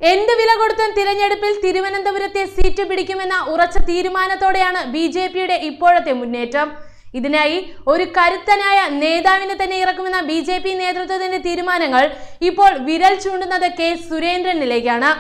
എന്ത് വില കൊടുത്തും തിരഞ്ഞെടുപ്പിൽ തിരുവനന്തപുരത്തെ സീറ്റ് പിടിക്കുമെന്ന ഉറച്ച തീരുമാനത്തോടെയാണ് ബിജെപിയുടെ ഇപ്പോഴത്തെ മുന്നേറ്റം. ഇതിനായി ഒരു കരുത്തനായ നേതാവിനെ തന്നെ ഇറക്കുമെന്ന ബിജെപി നേതൃത്വത്തിന്റെ തീരുമാനങ്ങൾ ഇപ്പോൾ വിരൽ ചൂണ്ടുന്നത് കെ സുരേന്ദ്രനിലേക്കാണ്.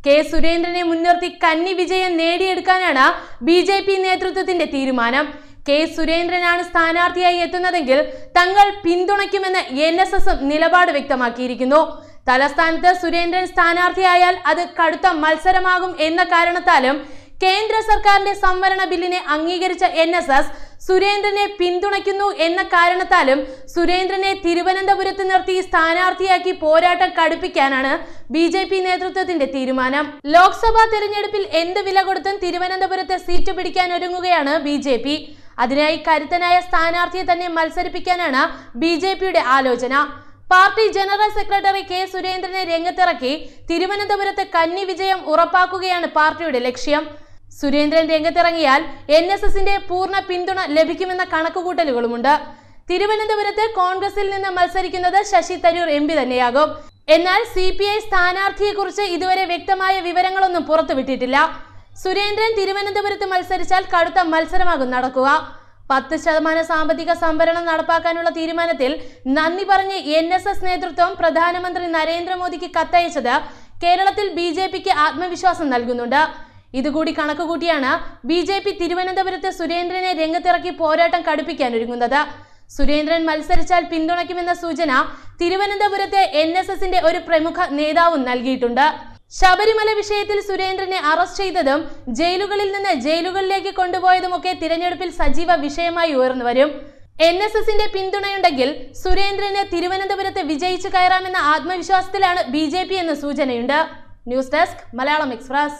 കെ സുരേന്ദ്രനെ മുൻനിർത്തി കന്നി വിജയം നേടിയെടുക്കാനാണ് ബിജെപി നേതൃത്വത്തിന്റെ തീരുമാനം. കെ സുരേന്ദ്രനാണ് സ്ഥാനാർത്ഥിയായി എത്തുന്നതെങ്കിൽ തങ്ങൾ പിന്തുണയ്ക്കുമെന്ന് NSSും നിലപാട് വ്യക്തമാക്കിയിരിക്കുന്നു. തലസ്ഥാനത്ത് സുരേന്ദ്രൻ സ്ഥാനാർത്ഥിയായാൽ അത് കടുത്ത മത്സരമാകും എന്ന കാരണത്താലും കേന്ദ്ര സർക്കാരിന്റെ സംവരണ ബില്ലിനെ അംഗീകരിച്ച NSS സുരേന്ദ്രനെ പിന്തുണയ്ക്കുന്നു എന്ന കാരണത്താലും സുരേന്ദ്രനെ തിരുവനന്തപുരത്ത് നിർത്തി സ്ഥാനാർത്ഥിയാക്കി പോരാട്ടം കടുപ്പിക്കാനാണ് ബിജെപി നേതൃത്വത്തിന്റെ തീരുമാനം. ലോക്സഭാ തെരഞ്ഞെടുപ്പിൽ എന്ത് വില കൊടുത്തും തിരുവനന്തപുരത്ത് സീറ്റ് പിടിക്കാൻ ഒരുങ്ങുകയാണ് ബിജെപി. അതിനായി കരുത്തനായ സ്ഥാനാർത്ഥിയെ തന്നെ മത്സരിപ്പിക്കാനാണ് ബിജെപിയുടെ ആലോചന. പാർട്ടി ജനറൽ സെക്രട്ടറി കെ സുരേന്ദ്രനെ രംഗത്തിറക്കി തിരുവനന്തപുരത്ത് കന്നി വിജയം ഉറപ്പാക്കുകയാണ് പാർട്ടിയുടെ ലക്ഷ്യം. സുരേന്ദ്രൻ രംഗത്തിറങ്ങിയാൽ NSSന്റെ പൂർണ്ണ പിന്തുണ ലഭിക്കുമെന്ന കണക്കുകൂട്ടലുകളുമുണ്ട്. തിരുവനന്തപുരത്ത് കോൺഗ്രസിൽ നിന്ന് മത്സരിക്കുന്നത് ശശി തരൂർ MP തന്നെയാകും. എന്നാൽ CPI സ്ഥാനാർത്ഥിയെക്കുറിച്ച് ഇതുവരെ വ്യക്തമായ വിവരങ്ങളൊന്നും പുറത്തുവിട്ടിട്ടില്ല. സുരേന്ദ്രൻ തിരുവനന്തപുരത്ത് മത്സരിച്ചാൽ കടുത്ത മത്സരമാകും നടക്കുക. 10% സാമ്പത്തിക സംവരണം നടപ്പാക്കാനുള്ള തീരുമാനത്തിൽ നന്ദി പറഞ്ഞ് NSS നേതൃത്വം പ്രധാനമന്ത്രി നരേന്ദ്രമോദിക്ക് കത്തയച്ചത് കേരളത്തിൽ ബിജെപിക്ക് ആത്മവിശ്വാസം നൽകുന്നുണ്ട്. ഇതുകൂടി കണക്കുകൂട്ടിയാണ് ബിജെപി തിരുവനന്തപുരത്ത് സുരേന്ദ്രനെ രംഗത്തിറക്കി പോരാട്ടം കടുപ്പിക്കാൻ ഒരുങ്ങുന്നത്. സുരേന്ദ്രൻ മത്സരിച്ചാൽ പിന്തുണയ്ക്കുമെന്ന സൂചന തിരുവനന്തപുരത്തെ NSSന്റെ ഒരു പ്രമുഖ നേതാവും നൽകിയിട്ടുണ്ട്. ശബരിമല വിഷയത്തിൽ സുരേന്ദ്രനെ അറസ്റ്റ് ചെയ്തതും ജയിലുകളിൽ നിന്ന് ജയിലുകളിലേക്ക് കൊണ്ടുപോയതുമൊക്കെ തിരഞ്ഞെടുപ്പിൽ സജീവ വിഷയമായി ഉയർന്നു വരും. NSSന്റെ പിന്തുണയുണ്ടെങ്കിൽ സുരേന്ദ്രന് തിരുവനന്തപുരത്ത് വിജയിച്ചു കയറാമെന്ന ആത്മവിശ്വാസത്തിലാണ് ബിജെപി എന്ന സൂചനയുണ്ട്. News desk Malayalam express.